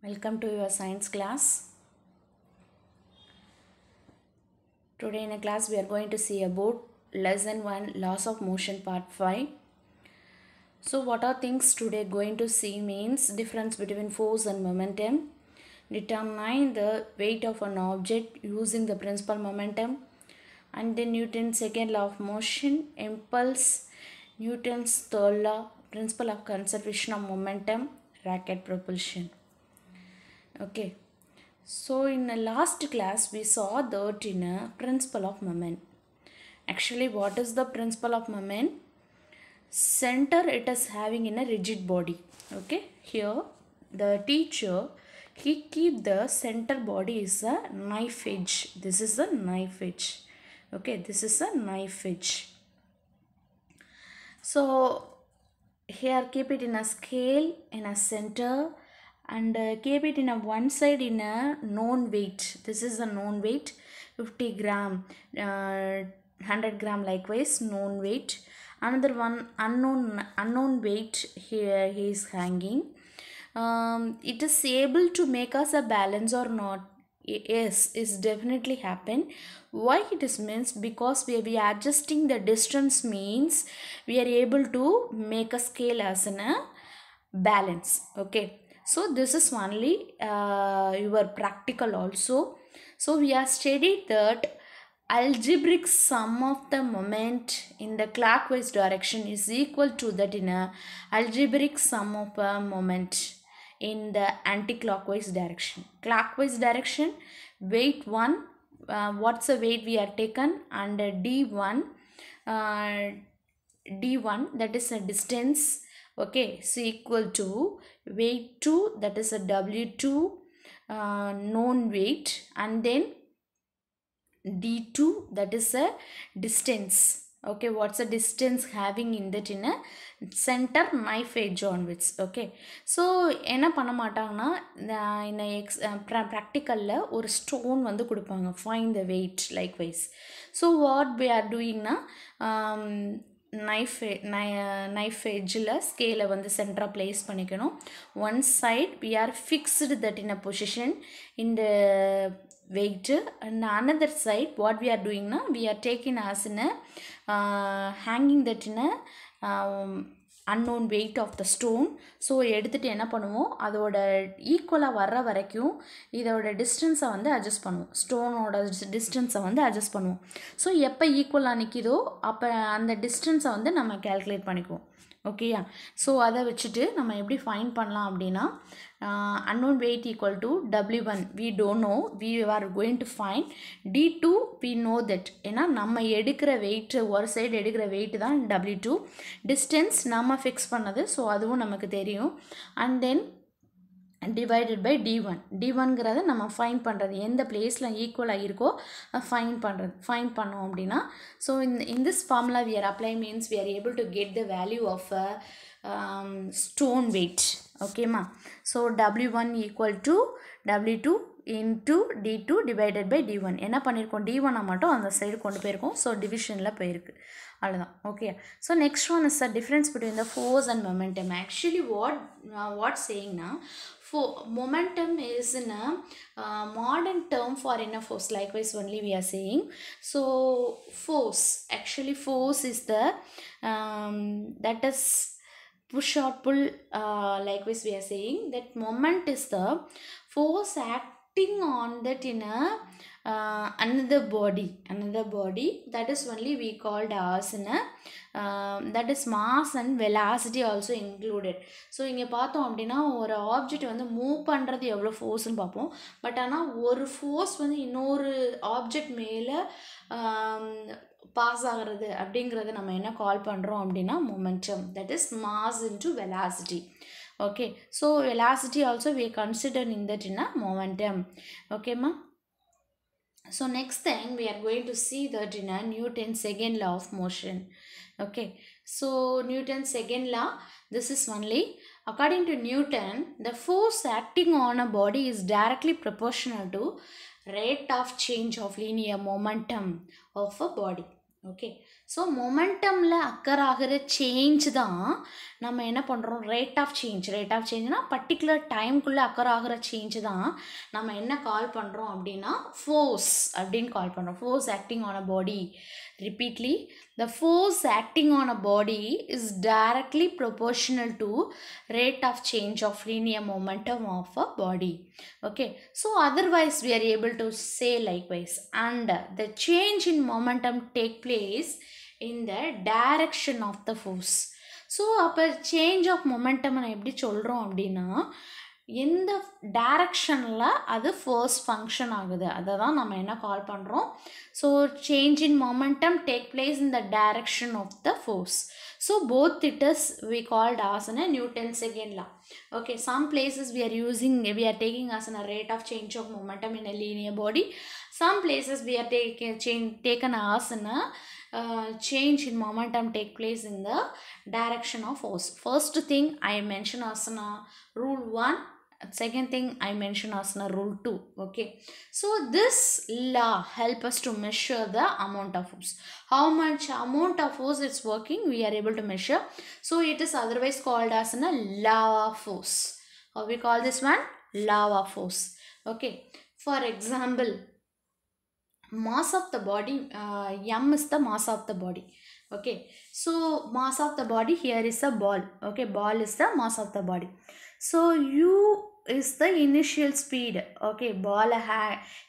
Welcome to your science class. Today in a class we are going to see about lesson 1 laws of motion part 5. So what are things today going to see means difference between force and momentum, determine the weight of an object using the principal momentum, and then Newton's second law of motion, impulse, Newton's third law, principle of conservation of momentum, rocket propulsion. Okay. So in the last class we saw that in a principle of moment. Actually what is the principle of moment? Center it is having in a rigid body. Okay. Here the teacher he keep the center body is a knife edge. This is a knife edge. Okay. This is a knife edge. So here keep it in a scale in a center and keep it in a one side in a known weight. This is a known weight 50 gram 100 gram likewise known weight. Another one unknown weight here he is hanging. It is able to make us a balance or not? Yes, it's definitely happen. Why it is means because we are adjusting the distance means we are able to make a scale as in a balance. Okay, so this is only your practical also. So we are studied that algebraic sum of the moment in the clockwise direction is equal to that in a algebraic sum of a moment in the anti-clockwise direction. Clockwise direction, weight 1, what's the weight we are taken, and d1 that is a distance. Okay, so equal to weight 2 that is a w2 known weight, and then d2 that is a distance. Okay, what's the distance having in that in a center knife edge onwards. Okay, so என்ன பண்ண மாட்டாங்கன்னா இந்த ப்ராக்டிக்கலில் ஒரு stone வந்து கொடுப்பாங்க, find the weight likewise. So what we are doingனா knife edgeல ஸ்கேலை வந்து சென்டராக place பண்ணிக்கணும். One side we are fixed that in a position in the weight, and another side what we are doing now we are taking as in a hanging that in a unknown weight of the stone. So எடுத்துகிட்டு என்ன பண்ணுவோம், அதோட ஈக்குவலாக வர்ற வரைக்கும் இதோட டிஸ்டன்ஸை வந்து adjust பண்ணுவோம், ஸ்டோனோட டிஸ்டன்ஸை வந்து அட்ஜஸ்ட் பண்ணுவோம். ஸோ எப்போ ஈக்குவலாக நிற்கிதோ அப்போ அந்த டிஸ்டன்ஸை வந்து நம்ம கேல்குலேட் பண்ணிக்குவோம். ஓகேயா, ஸோ அதை வச்சுட்டு நம்ம எப்படி ஃபைண்ட் பண்ணலாம் அப்படின்னா unknown weight equal to w1 we don't know, we are going to find d2 we know that. ஏன்னா நம்ம எடுக்கிற வெயிட் ஒரு சைடு எடுக்கிற வெயிட் தான் w2, டிஸ்டன்ஸ் நம்ம ஃபிக்ஸ் பண்ணது, ஸோ அதுவும் நமக்கு தெரியும். And then divided by d1, d1ங்கிறத நம்ம ஃபைண்ட் பண்ணுறது எந்த பிளேஸில் ஈக்குவலாக இருக்கோ ஃபைண்ட் பண்ணோம் அப்படின்னா. So in this formula we are applying means we are able to get the value of stone weight. ஓகேம்மா, so w1 equal to w2 into d2 divided by d1. என்ன பண்ணியிருக்கோம், d1 மட்டும் அந்த சைடு கொண்டு போயிருக்கோம், so டிவிஷனில் போயிருக்கு, அவ்வளோதான். Okay, so next one is the difference between the force and momentum. Actually what சேயிங்னா momentum is in a modern term for in a force, likewise only we are saying. So force, actually force is the that is push or pull, likewise we are saying that moment is the force acting on that in a another body that is only we called as in a that is mass and velocity also included. So இங்கே பார்த்தோம் அப்படின்னா ஒரு object வந்து move பண்ணுறது எவ்வளோ ஃபோர்ஸ்ன்னு பார்ப்போம், but ஆனால் ஒரு ஃபோர்ஸ் வந்து இன்னொரு ஆப்ஜெக்ட் மேலே பாஸ் ஆகிறது அப்படிங்கிறத நம்ம என்ன கால் பண்ணுறோம் அப்படின்னா momentum, that is mass into velocity. Okay, so velocity also we consider in that in a momentum. Okay ma. So next thing we are going to see that in a Newton's second law of motion. Okay, so Newton's second law, this is only according to Newton the force acting on a body is directly proportional to rate of change of linear momentum of a body. Okay, so மொமெண்டமில் occur ஆகிற change தான் நம்ம என்ன பண்ணுறோம், rate of சேஞ்ச்னா particular டைம்குள்ளே occur ஆகிற change தான் நம்ம என்ன கால் பண்ணுறோம் அப்படின்னா ஃபோர்ஸ் அப்படின்னு கால் பண்ணுறோம். Force acting on a body. Repeatedly, the force acting on a body is directly proportional to rate of change of linear momentum of a body. Okay, so otherwise we are able to say likewise, and the change in momentum take place in the direction of the force. So அப்போ change of momentum எப்படி சொல்கிறோம் அப்படின்னா எந்த டைரக்ஷனில் அது force function ஆகுது அதை தான் நம்ம என்ன கால் பண்ணுறோம். So change in momentum take place in the direction of the force. So both it is we called as a Newton's second law. Okay, some places we are taking as a rate of change of momentum in a linear body. Some places we are taken as a change in momentum take place in the direction of force. First thing I mention as a rule 1, second thing I mention as a rule 2. Okay, so this law help us to measure the amount of force. How much amount of force it's working we are able to measure. So it is otherwise called as a law of force. How we call this one? Law of force. Okay, for example, mass of the body, m is the mass of the body. Okay, so mass of the body here is a ball. Okay, ball is the mass of the body. So u is the initial speed. Okay, ball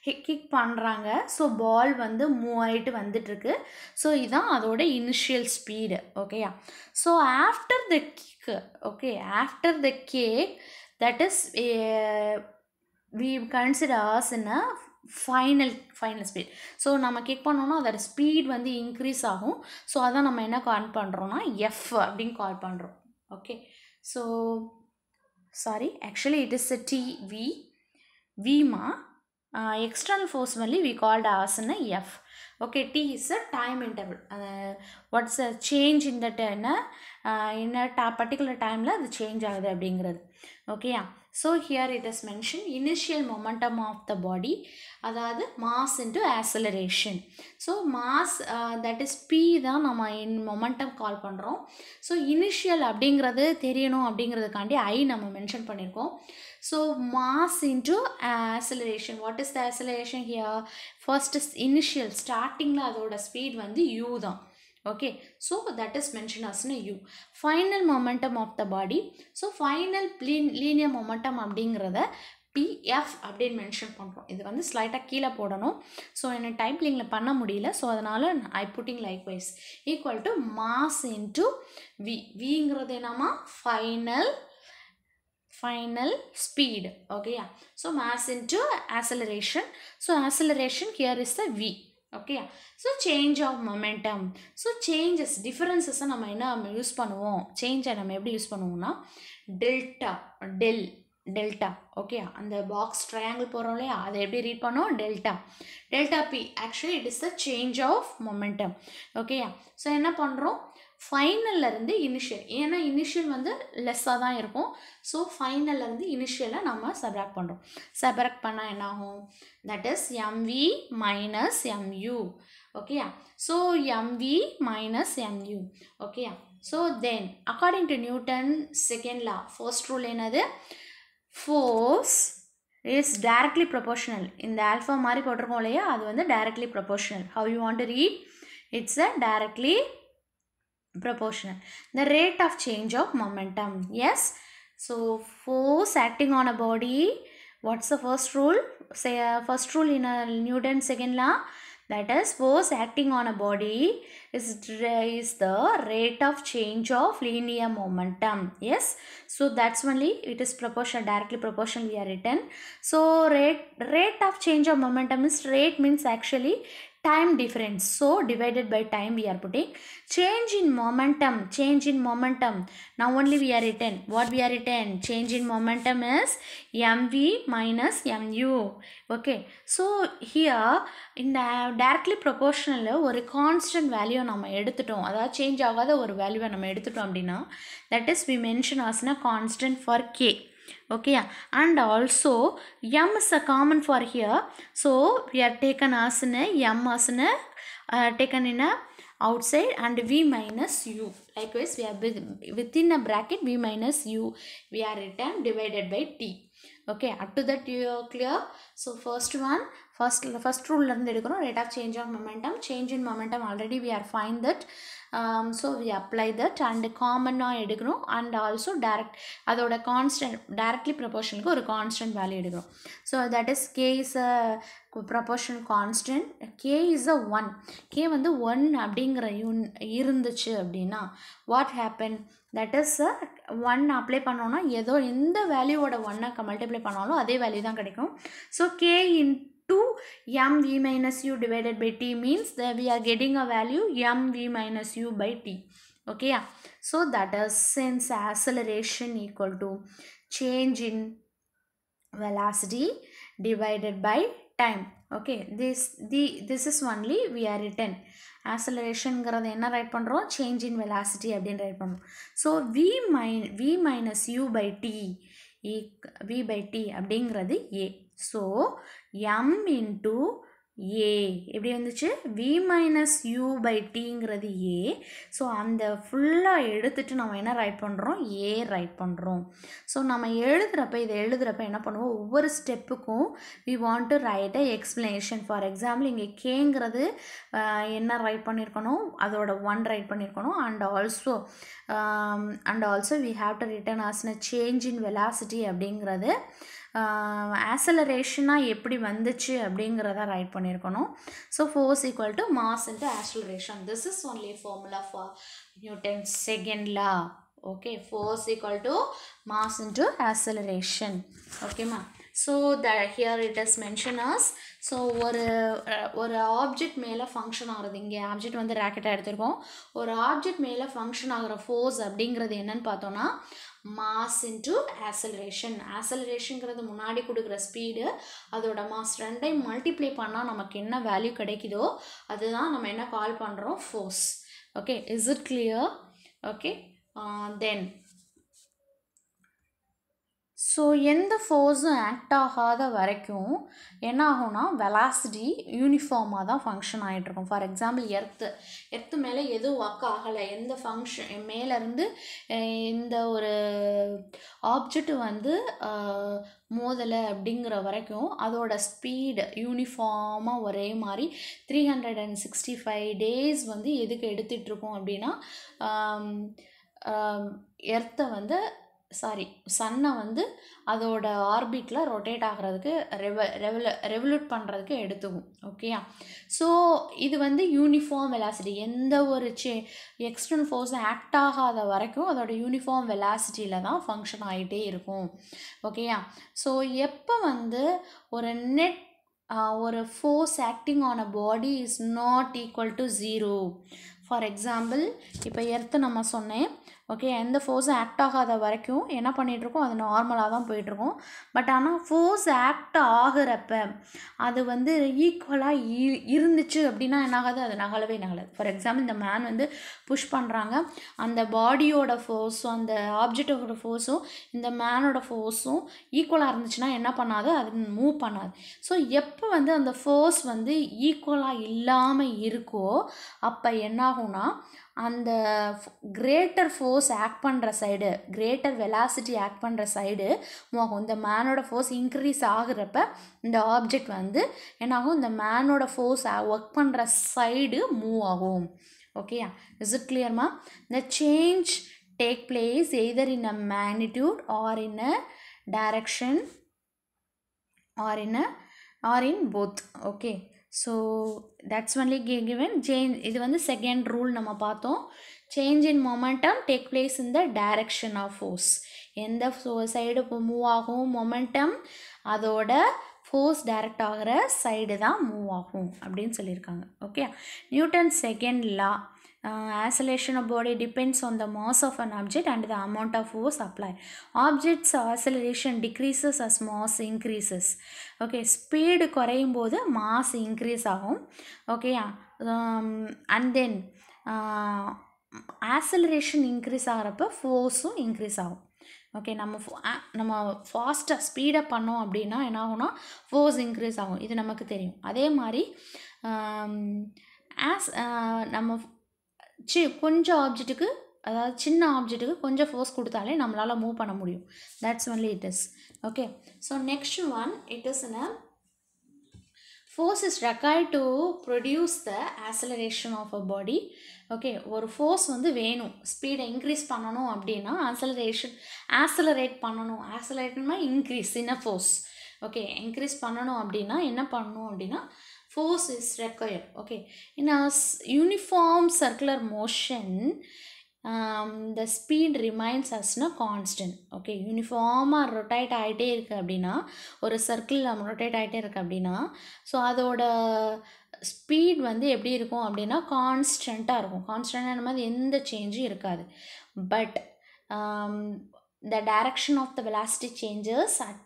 kick பண்றாங்க. So ball வந்து move ஆயிட்டு வந்துட்டு இருக்கு. So இதான் அதோட initial speed. Okay, so after the kick, okay, after the kick, that is we consider as in a final speed. So நம்ம kick பண்ணோன்னா அதோட ஸ்பீட் வந்து இன்க்ரீஸ் ஆகும். ஸோ அதான் நம்ம என்ன கால் பண்ணுறோன்னா எஃப் அப்படின்னு கால் பண்ணுறோம். Okay, so sorry, actually it is a விமா external force only we called as an F. Okay, T is a time interval. What's a change in that in a particular time la the change ஆகுது அப்படிங்கிறது. Okay, so here it is mentioned initial momentum of the body, அதாவது mass into acceleration. So mass that is P தான் நம்ம in momentum கால் பண்ணுறோம். So initial அப்படிங்கிறது தெரியணும் அப்படிங்கிறதுக்காண்டி I நம்ம mention பண்ணியிருக்கோம். So mass into acceleration. What is the acceleration here? First is initial, starting la adoda speed vandu u தான். Okay, so that is mentioned as u. Final momentum of the body. So final linear momentum அப்படிங்கிறத pf அப்படின்னு mention பண்ணுறோம். இது வந்து ஸ்லைட்டாக கீழே போடணும். So என்ன டைப்லிங்கில் பண்ண முடியல. ஸோ அதனால் I putting likewise equal to mass into விங்கிறது என்னமா final speed. Okay, so mass into acceleration. So acceleration here is the v. Okay, so change of momentum. So changes, differences நம்ம என்ன யூஸ் பண்ணுவோம், சேஞ்சை நம்ம எப்படி யூஸ் பண்ணுவோம்னா delta. Okay, அந்த box triangle போகிறோம் இல்லையா, அதை எப்படி ரீட் பண்ணோம், delta P. Actually it is the change of momentum. Okay, so என்ன பண்ணுறோம், ஃபைனல்லேருந்து இனிஷியல், ஏன்னா இனிஷியல் வந்து லெஸ்ஸாக தான் இருக்கும். ஸோ ஃபைனல்லேருந்து இனிஷியலை நம்ம சப்ராக்ட் பண்ணுறோம். சப்ராக்ட் பண்ணால் என்ன ஆகும், that is MV minus MU. Okay, so MV minus MU. Okay, so then according to Newton second law, first rule என்னது, force is directly proportional. இந்த alpha மாதிரி போட்டிருக்கோம் இல்லையா, அது வந்து directly proportional. How you want to read? It's a directly proportional. The rate of change of momentum. Yes. So force acting on a body. What's the first rule? Say first rule in a Newton second law. That is, force acting on a body is the rate of change of linear momentum. Yes, so that's only it is proportional, directly proportional we are written. So rate of change of momentum is, rate means actually time difference, so divided by time we are putting. Change in momentum, now only we are written, what we are written, change in momentum is mv minus mu. Okay, so here in the directly proportional ஒரு constant value நம்ம எடுத்துட்டோம், அதாவது change ஆகாத ஒரு வேல்யூவை நம்ம எடுத்துட்டோம் அப்படின்னா, that is we mention as a constant for k. Okay, and also m is a common for here, so we are taken as in a m as in a taken in a outside and v minus u. Likewise, we are within a bracket v minus u we are written divided by t. Okay, up to that you are clear. So first one, first rule learned edukarom, rate of change of momentum. Change in momentum already we are find that. So we apply that and common எடுக்கணும் and also direct அதோட constant directly proportional ஒரு constant value எடுக்கணும். So that is k is a proportional constant, k is a 1. k வந்து 1 அப்படிங்கிற இருந்துச்சு அப்படின்னா what happened, that is 1 apply பண்ணோம்னா ஏதோ எந்த வேல்யூவோட 1 மல்டிப்ளை பண்ணாலும் அதே வேல்யூ தான் கிடைக்கும். So k into m v minus u divided by t means that we are getting a value m v minus u by t. Okay, so that is since acceleration equal to change in velocity divided by time. Okay, this is only we are written acceleration ங்கிறது என்ன right பண்ணுறோம், change in velocity அப்படின்னு write பண்ணுறோம். So v minus u by t v by t அப்படிங்கிறது a. So m into a எப்படி வந்துச்சு, v minus u by tங்கிறது a. So அந்த ஃபுல்லாக எடுத்துட்டு நம்ம என்ன ரைட் பண்ணுறோம், a ரைட் பண்ணுறோம். ஸோ நம்ம இதை எழுதுகிறப்ப என்ன பண்ணுவோம், ஒவ்வொரு ஸ்டெப்புக்கும் we want to write a explanation. For example இங்கே கேங்கிறது என்ன ரைட் பண்ணியிருக்கணும், அதோட 1 ரைட் பண்ணியிருக்கணும். and also we have to written as a change in velocity அப்படிங்கிறது ஆக்சலரேஷனாக எப்படி வந்துச்சு அப்படிங்கிறத ரைட் பண்ணியிருக்கணும். So force equal to mass into acceleration. This is only formula for Newton's second law. Okay, force equal to mass into acceleration. ஓகேம்மா. So here it is mention as. So ஒரு object மேலே function ஆகுறது, இங்கே object வந்து ராக்கெட்டாக எடுத்திருக்கோம். ஒரு object மேலே function ஆகிற ஃபோர்ஸ் அப்படிங்கிறது என்னன்னு பார்த்தோன்னா மாஸ் இன்ட்டு ஆக்சலரேஷன். ஆக்சலரேஷனுங்கிறது முன்னாடி கொடுக்குற ஸ்பீடு, அதோட மாஸ் ரெண்டையும் மல்டிப்ளை பண்ணால் நமக்கு என்ன வேல்யூ கிடைக்குதோ அதுதான் நம்ம என்ன கால் பண்ணுறோம், force. Okay, is it clear? Okay, then so எந்த ஃபோர்ஸும் ஆக்ட் ஆகாத வரைக்கும் என்ன ஆகும்னா வெலாசிட்டி யூனிஃபார்மாக தான் ஃபங்க்ஷன் ஆகிட்ருக்கும். ஃபார் எக்ஸாம்பிள் எர்த்து மேலே எதுவும் ஒர்க் ஆகலை, எந்த ஃபங்க்ஷன் மேலேருந்து இந்த ஒரு ஆப்ஜெக்ட் வந்து மோதலை அப்படிங்கிற வரைக்கும் அதோட ஸ்பீடு யூனிஃபார்மாக ஒரே மாதிரி 365 days வந்து எதுக்கு எடுத்துகிட்ருக்கோம் அப்படின்னா எர்த்தை வந்து சன்னை வந்து அதோட ஆர்பிட்டில் ரொட்டேட் ஆகிறதுக்கு ரெவல்யூட் பண்ணுறதுக்கு எடுத்துக்கும். ஓகேயா? ஸோ இது வந்து யூனிஃபார்ம் வெலாசிட்டி. எந்த ஒரு எக்ஸ்டர்னல் ஃபோர்ஸ் ஆக்ட் ஆகாத வரைக்கும் அதோட யூனிஃபார்ம் வெலாசிட்டியில் தான் ஃபங்க்ஷன் ஆகிட்டே இருக்கும். ஓகேயா? ஸோ எப்போ வந்து ஒரு force acting on a body is not equal to 0. For example இப்போ எர்த்து நம்ம சொன்னேன். ஓகே, எந்த ஃபோர்ஸும் ஆக்ட் ஆகாத வரைக்கும் என்ன பண்ணிகிட்ருக்கோம், அது நார்மலாக தான் போயிட்டுருக்கோம். பட் ஆனால் ஃபோர்ஸ் ஆக்ட் ஆகிறப்ப அது வந்து ஈக்குவலாக இருந்துச்சு அப்படின்னா என்ன ஆகாது, அது நகலவே நகலாது. ஃபார் எக்ஸாம்பிள் இந்த மேன் வந்து புஷ் பண்ணுறாங்க, அந்த பாடியோட ஃபோர்ஸும் அந்த ஆப்ஜெக்டோட ஃபோர்ஸும் இந்த மேனோட ஃபோர்ஸும் ஈக்குவலாக இருந்துச்சுன்னா என்ன பண்ணாது, அது மூவ் பண்ணாது. ஸோ எப்போ வந்து அந்த ஃபோர்ஸ் வந்து ஈக்குவலாக இல்லாமல் இருக்கோ அப்போ என்ன ஆகும்னா அந்த கிரேட்டர் ஃபோர்ஸ் ஆக்ட் பண்ணுற சைடு, கிரேட்டர் வெலாசிட்டி ஆக்ட் பண்ணுற சைடு மூவ் ஆகும். இந்த மேனோட ஃபோர்ஸ் இன்க்ரீஸ் ஆகுறப்ப இந்த ஆப்ஜெக்ட் வந்து என்னாகும், இந்த மேனோட ஃபோர்ஸ் ஒர்க் பண்ணுற சைடு மூவ் ஆகும். ஓகேயா? இஸ் இட் கிளியர்மா? The change take place either in a magnitude or in a direction or in both. Okay, so that's only given. Change இது வந்து செகண்ட் ரூல் நம்ம பார்த்தோம். Change in momentum take place in the direction of force. எந்த side இப்போ move ஆகும் மொமெண்டம், அதோட force direct ஆகிற சைடு தான் மூவ் ஆகும் அப்படின்னு சொல்லியிருக்காங்க. Okay, Newton second law. Acceleration of body depends on the mass of an object and the amount of force applied. Object's acceleration decreases as mass increases. Okay, speed குறையும் போது mass increase ஆகும். Okay, and then acceleration increase ஆகிறப்ப ஃபோர்ஸும் increase ஆகும். ஓகே, நம்ம ஃபாஸ்ட்டாக speed up பண்ணோம் அப்படின்னா என்ன ஆகும்னா ஃபோர்ஸ் இன்க்ரீஸ் ஆகும். இது நமக்கு தெரியும். அதே மாதிரி நம்ம கொஞ்சம் ஆப்ஜெக்ட்டுக்கு அதாவது சின்ன ஆப்ஜெக்ட்டுக்கு கொஞ்சம் ஃபோர்ஸ் கொடுத்தாலே நம்மளால் மூவ் பண்ண முடியும். That's only it is. Okay, so next one it is in force is required to produce the acceleration of a body. ஓகே, ஒரு ஃபோர்ஸ் வந்து வேணும் ஸ்பீடை இன்க்ரீஸ் பண்ணணும் அப்படின்னா ஆக்சலரேட் பண்ணணும். ஆக்சலரேட்னா இன்க்ரீஸ் இன் அ ஃபோர்ஸ். ஓகே, இன்க்ரீஸ் பண்ணணும் அப்படின்னா என்ன பண்ணணும் அப்படின்னா force is required. Okay, in a uniform circular motion the speed remains as a constant. Okay, யூனிஃபார்மாக ரொட்டேட் ஆகிட்டே இருக்குது அப்படின்னா ஒரு சர்க்கிளில் ரொட்டேட் ஆகிட்டே இருக்குது அப்படின்னா ஸோ அதோட ஸ்பீட் வந்து எப்படி இருக்கும் அப்படின்னா கான்ஸ்டண்ட்டாக இருக்கும். கான்ஸ்டண்ட்டான மாதிரி எந்த சேஞ்சும் இருக்காது. But the direction of the velocity changes at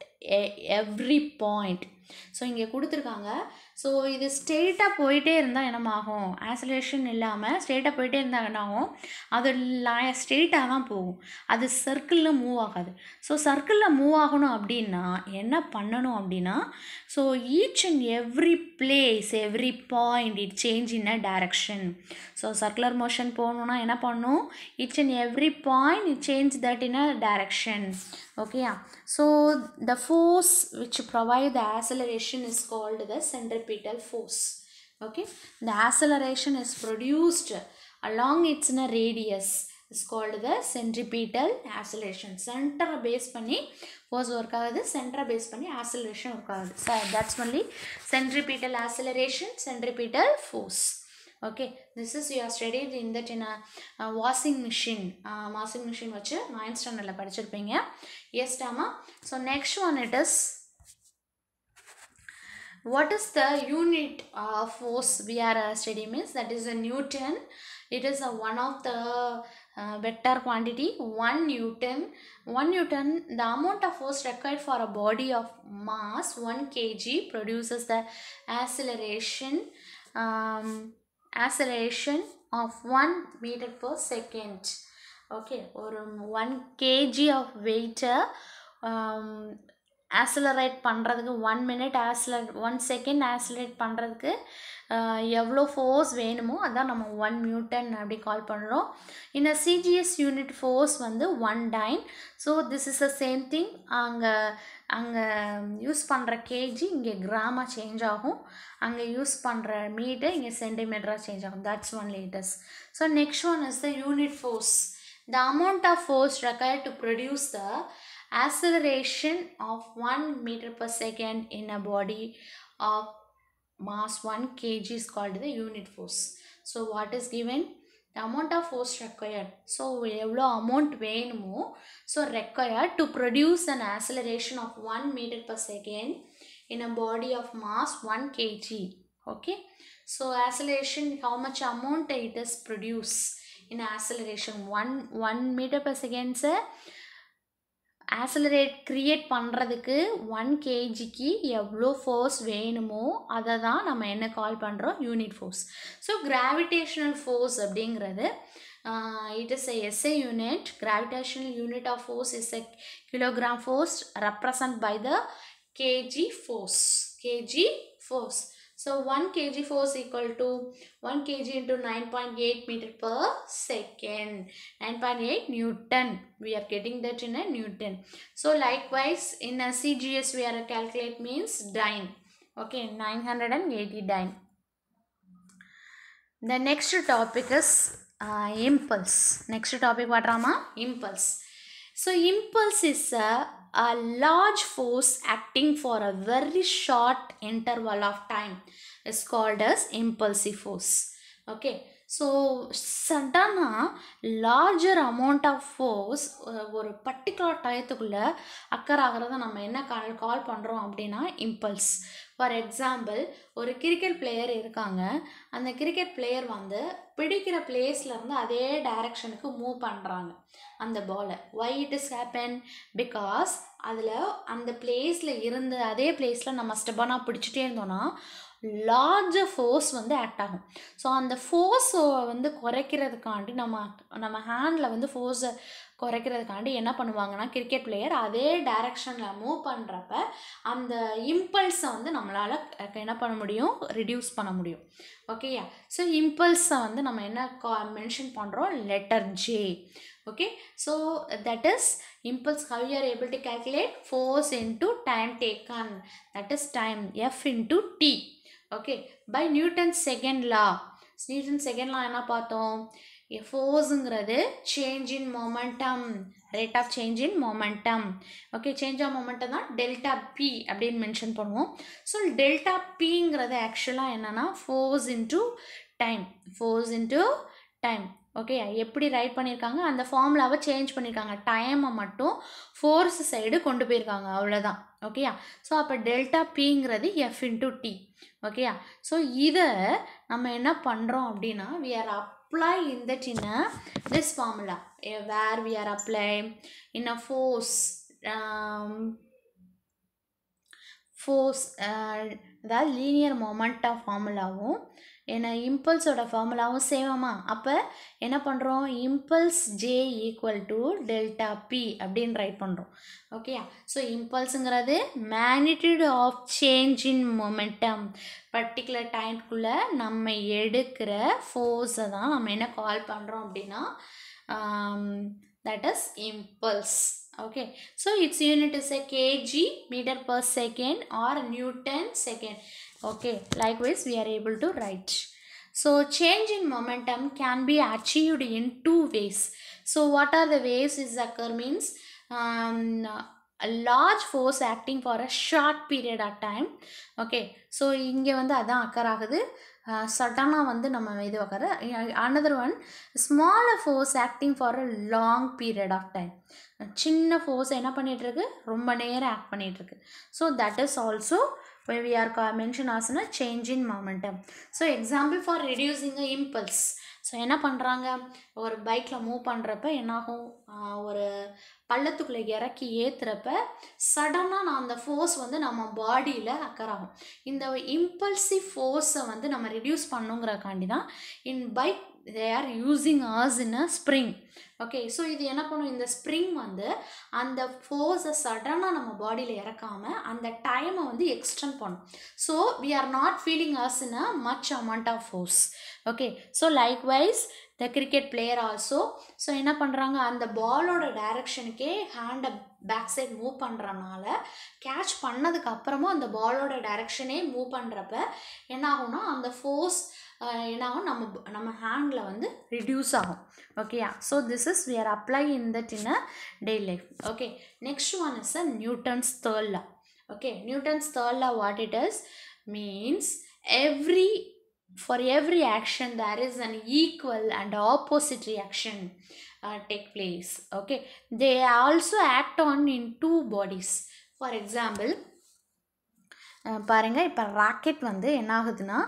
every point. So இங்கே கொடுத்துருக்காங்க. ஸோ இது ஸ்ட்ரெயிட்டாக போயிட்டே இருந்தால் என்னமாகும், ஆக்சலரேஷன் இல்லாமல் ஸ்ட்ரெயிட்டாக போயிட்டே இருந்தால் என்னாகும், அது ஸ்ட்ரெயிட்டாக தான் போகும், அது சர்க்கிளில் மூவ் ஆகாது. ஸோ சர்க்கிளில் மூவ் ஆகணும் அப்படின்னா என்ன பண்ணணும் அப்படின்னா so each and every place every point it change in a direction. So circular motion போகணுன்னா என்ன பண்ணணும், each and every point it change that in a direction. Okay, so the force which provide the acceleration is called the centripetal force. Okay, the acceleration is produced along its radius is called the centripetal acceleration. Center base பண்ணி force work ஆகுது, center base பண்ணி acceleration work ஆகுது. So that's only centripetal acceleration, centripetal force. Okay, this is you are studied in that in a washing machine வச்சு 9th standardல படிச்சிருப்பீங்க. Yes Tama. So next one it is what is the unit of force we are studying means that is a Newton. It is a one of the vector quantity 1 Newton. 1 Newton, the amount of force required for a body of mass 1 kg produces the acceleration of 1 meter per second. Okay, or 1 kg of weight accelerate பண்ணுறதுக்கு 1 minute 1 second accelerate பண்ணுறதுக்கு எவ்வளோ force வேணுமோ அதான் நம்ம 1 Newton அப்படி கால் பண்ணுறோம். இன் CGS unit force வந்து 1 dyne. So this is the same thing. அங்கே யூஸ் பண்ணுற கேஜி இங்கே கிராமாக சேஞ்ச் ஆகும், அங்கே யூஸ் பண்ணுற மீட்டர் இங்கே சென்டிமீட்டராக சேஞ்ச் ஆகும். That's one latest. So next one is the unit force. The amount of force required to produce the acceleration of 1 meter per second in a body of mass 1 kg is called the unit force. So what is given? The amount of force required. So எவ்வளோ amount வேணுமோ so required to produce an acceleration of 1 meter per second in a body of mass 1 kg. Okay, so acceleration, how much amount it is produced in acceleration 1 meter per second accelerate create பண்ணுறதுக்கு 1 kgக்கு எவ்வளோ force வேணுமோ அதை தான் நம்ம என்ன கால் பண்ணுறோம், unit force. So gravitational force அப்படிங்கிறது it is a SI unit. Gravitational unit of force is a kilogram force represented by the kg force. So 1 kg force equal to 1 kg into 9.8 meter per second. 9.8 Newton. We are getting that in a Newton. So likewise in a CGS we are calculate means dyne. Okay, 980 dyne. The next topic is impulse. Next topic what Rama? Impulse. So impulse is a large force acting for a very short interval of time is called as impulsive force. Okay, so suddenly larger amount of force ஒரு particular டயத்துக்குள்ளே occur ஆகிறத நம்ம என்ன கால் பண்ணுறோம் அப்படின்னா impulse. For example ஒரு cricket player இருக்காங்க, அந்த cricket player வந்து பிடிக்கிற பிளேஸ்லேருந்து அதே டைரக்ஷனுக்கு மூவ் பண்ணுறாங்க அந்த பாலை. Why it is happen? Because அதில் அந்த பிளேஸில் இருந்து அதே பிளேஸில் நம்ம ஸ்டெபனாக பிடிச்சிட்டே இருந்தோன்னா லார்ஜர் ஃபோர்ஸ் வந்து ஆக்ட் ஆகும். ஸோ அந்த ஃபோர்ஸை வந்து குறைக்கிறதுக்காண்டி நம்ம ஹேண்டில் வந்து ஃபோர்ஸை குறைக்கிறதுக்காண்டி என்ன பண்ணுவாங்கன்னா கிரிக்கெட் பிளேயர் அதே டைரக்ஷனில் மூவ் பண்ணுறப்ப அந்த இம்பல்ஸை வந்து நம்மளால் என்ன பண்ண முடியும், ரிடியூஸ் பண்ண முடியும். ஓகேயா? ஸோ இம்பல்ஸை வந்து நம்ம என்ன மென்ஷன் பண்ணுறோம், letter J. Okay, so that is impulse. How you are able to calculate? Force into time taken, that is time, F into T. Okay, by Newton's second law. Newton's second law என்ன பார்த்தோம், forceங்கிறது change in momentum, rate of change in momentum. Okay, change of momentum தான் delta P அப்படின்னு mention பண்ணுவோம். So delta Pங்கிறது ஆக்சுவலாக என்னன்னா force into time, force into time. Okay, எப்படி right பண்ணியிருக்காங்க, அந்த ஃபார்முலாவை சேஞ்ச் பண்ணியிருக்காங்க, டைமை மட்டும் ஃபோர்ஸ் சைடு கொண்டு போயிருக்காங்க, அவ்வளோதான். ஓகேயா? ஸோ அப்போ டெல்டா பிங்கிறது எஃப் இன்ட்டு டி. ஓகேயா? ஸோ இதை நம்ம என்ன பண்ணுறோம் அப்படின்னா, we are apply in that in this formula where we are apply in a force அதாவது லீனியர் மொமெண்டம் ஃபார்முலாவும் என்ன இம்பல்ஸோட ஃபார்முலாவும் சேவமா. அப்போ என்ன பண்ணுறோம், impulse J equal to delta P அப்படின்னு ரைட் பண்ணுறோம். ஓகேயா? ஸோ இம்பல்ஸுங்கிறது magnitude of change in momentum, particular டைம்குள்ளே நம்ம எடுக்கிற ஃபோர்ஸை தான் நம்ம என்ன கால் பண்ணுறோம் அப்படின்னா that is impulse. Okay, so its unit is a kg meter per second or Newton second. Okay, likewise we are able to write. So change in momentum can be achieved in two ways. So what are the ways is occur means a large force acting for a short period of time. Okay, so இங்கே வந்து அதான் occur ஆகுது, சடனாக வந்து நம்ம இது வைக்கிற. another one, smaller force acting for a long period of time. சின்ன ஃபோர்ஸ் என்ன பண்ணிகிட்ருக்கு, ரொம்ப நேரம் ஆக்ட் பண்ணிகிட்ருக்கு. So that is also we are mention as a change in momentum. So example for reducing a impulse. So என்ன பண்ணுறாங்க, ஒரு பைக்கில் மூவ் பண்ணுறப்ப என்னாகும், ஒரு பள்ளத்துக்குள்ளே இறக்கி ஏற்றுறப்ப சடனாக அந்த ஃபோர்ஸ் வந்து நம்ம பாடியில் அக்கர் ஆகும். இந்த இம்பல்சிவ் ஃபோர்ஸை வந்து நம்ம ரிடியூஸ் பண்ணுங்கிறக்காண்டி தான் in bike they are using us in a spring. Okay, so இது என்ன பண்ணும், இந்த ஸ்ப்ரிங் வந்து அந்த ஃபோர்ஸை சடனாக நம்ம பாடியில் இறக்காமல் அந்த டைமை வந்து எக்ஸ்டெண்ட் பண்ணும். So we are not feeling us in a much amount of force. Okay, so likewise the cricket player also. So என்ன பண்ணுறாங்க, அந்த பாலோட டைரக்ஷனுக்கே ஹேண்டை பேக் சைட் மூவ் பண்ணுறனால கேட்ச் பண்ணதுக்கு அப்புறமும் அந்த பாலோட டைரக்ஷனே மூவ் பண்ணுறப்ப என்ன ஆகும்னா அந்த ஃபோர்ஸ் என்ன ஆகும், நம்ம ஹேண்டில் வந்து ரிடியூஸ் ஆகும். ஓகேயா? So this is we are applying in that in a daily life. Okay, next one is a Newton's third law. Okay, Newton's third law, what it is means, for every action there is an equal and opposite reaction take place. Okay, they also act on in two bodies. For example, பாருங்கள், இப்போ rocket வந்து என்ன ஆகுதுன்னா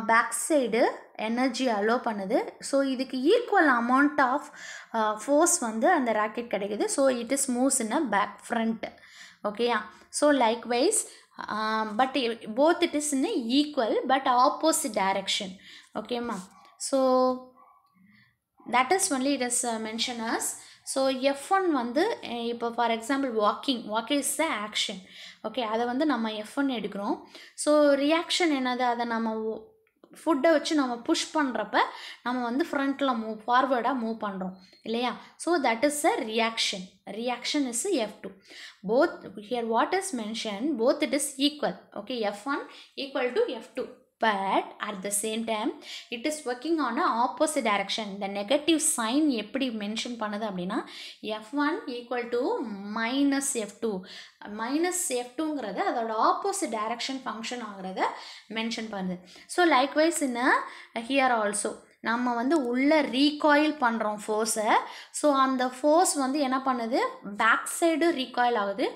back side energy allow பண்ணுது. So இதுக்கு equal amount of force வந்து அந்த rocket கிடைக்குது. So it is moves in a back front. ஓகேயா? So likewise but both it is in equal but opposite direction. ஓகேம்மா? So that is only it is mention as. So F1 வந்து இப்போ for example walking is the action. Okay, அதை வந்து நம்ம F1 எடுக்கிறோம். So reaction என்னது, அதை நம்ம ஃபுட்டை வச்சு நம்ம புஷ் பண்ணுறப்ப நம்ம வந்து ஃப்ரண்ட்டில் ஃபார்வேர்டாக மூவ் பண்ணுறோம் இல்லையா? So that is a reaction is F2. Both here what is mention, both it is equal. Okay, F1 equal to F2. But at the same time it is working on a opposite direction. The negative sign எப்படி mention பண்ணுது அப்படின்னா F1 equal to minus F2. Minus F2ங்கிறது அதோட opposite direction function ஆகிறத mention பண்ணுது. So likewise in here also நம்ம வந்து உள்ளே ரீகாயில் பண்ணுறோம் ஃபோர்ஸை. ஸோ அந்த ஃபோர்ஸ் வந்து என்ன பண்ணுது, பேக் சைடு ரீகாயில் ஆகுது,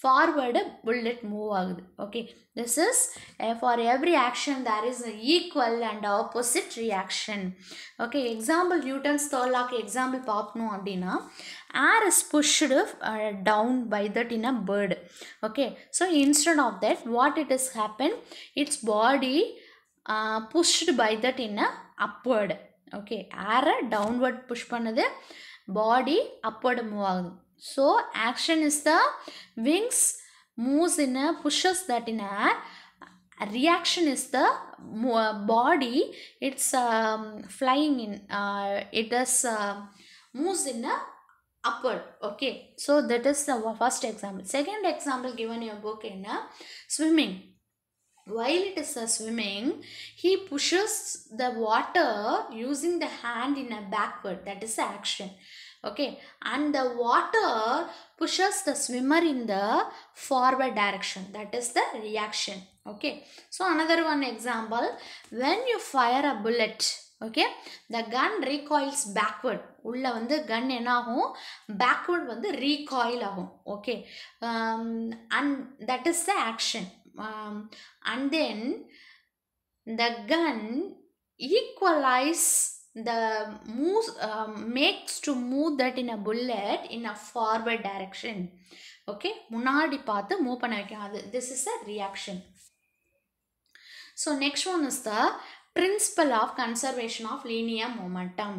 ஃபார்வேர்டு புல்லட் மூவ் ஆகுது. Okay, this is for every action there is an equal and opposite reaction. Okay, example Newton's third law example பார்க்கணும் அப்படின்னா, air is pushed down by that in a bird. Okay, so instead of that what it has happened, its body pushed by that in a upward. Okay, air downward push பண்ணுது, body upward move ஆகுது. So action is the wings moves in a pushes that in air. Reaction is the body, it's flying in, it is moves in a upward. Okay, so that is the first example. Second example given in your book in swimming. While it is swimming, he pushes the water using the hand in a backward, that is action. Okay, and the water pushes the swimmer in the forward direction, that is the reaction. Okay, so another one example, when you fire a bullet, okay, the gun recoils backward. உள்ள வந்து கன் என்ன ஆகும், backward வந்து recoil ஆகும். Okay, and that is the action. And then the gun equalize the moves, makes to move that in a bullet in a forward direction. Okay, முன்னாடி பார்த்து move பண்ண வைக்கும், அது this is a reaction. So next one is the principle of conservation of linear momentum.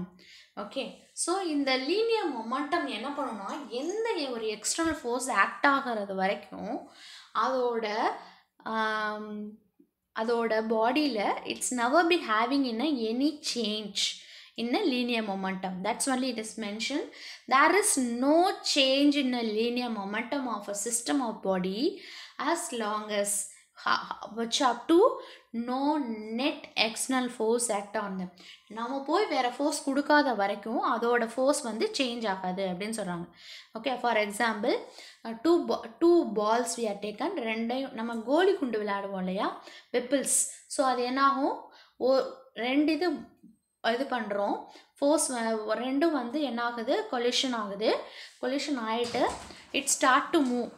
Okay, so இந்த linear momentum என்ன பண்ணுன்னா, எந்த ஒரு external force act ஆகிறது வரைக்கும் அதோட பாடியில் it's never be having in any change in a linear momentum. That's only it is mentioned. There is no change in a linear momentum of a system of body as long as which up to no net external force act on them. நம்ம போய் வேறு force கொடுக்காத வரைக்கும் அதோட force வந்து change ஆகாது அப்படின்னு சொல்கிறாங்க. Okay, for example two balls we are taken, ரெண்டையும் நம்ம கோலி குண்டு விளையாடுவோம் இல்லையா, பெப்பிள்ஸ். ஸோ அது என்னாகும், ரெண்டு இது பண்ணுறோம், ஃபோர்ஸ் ரெண்டும் வந்து என்ன ஆகுது, கொலிஷன் ஆகுது. கொலிஷன் ஆகிட்டு இட் ஸ்டார்ட் டு மூவ்.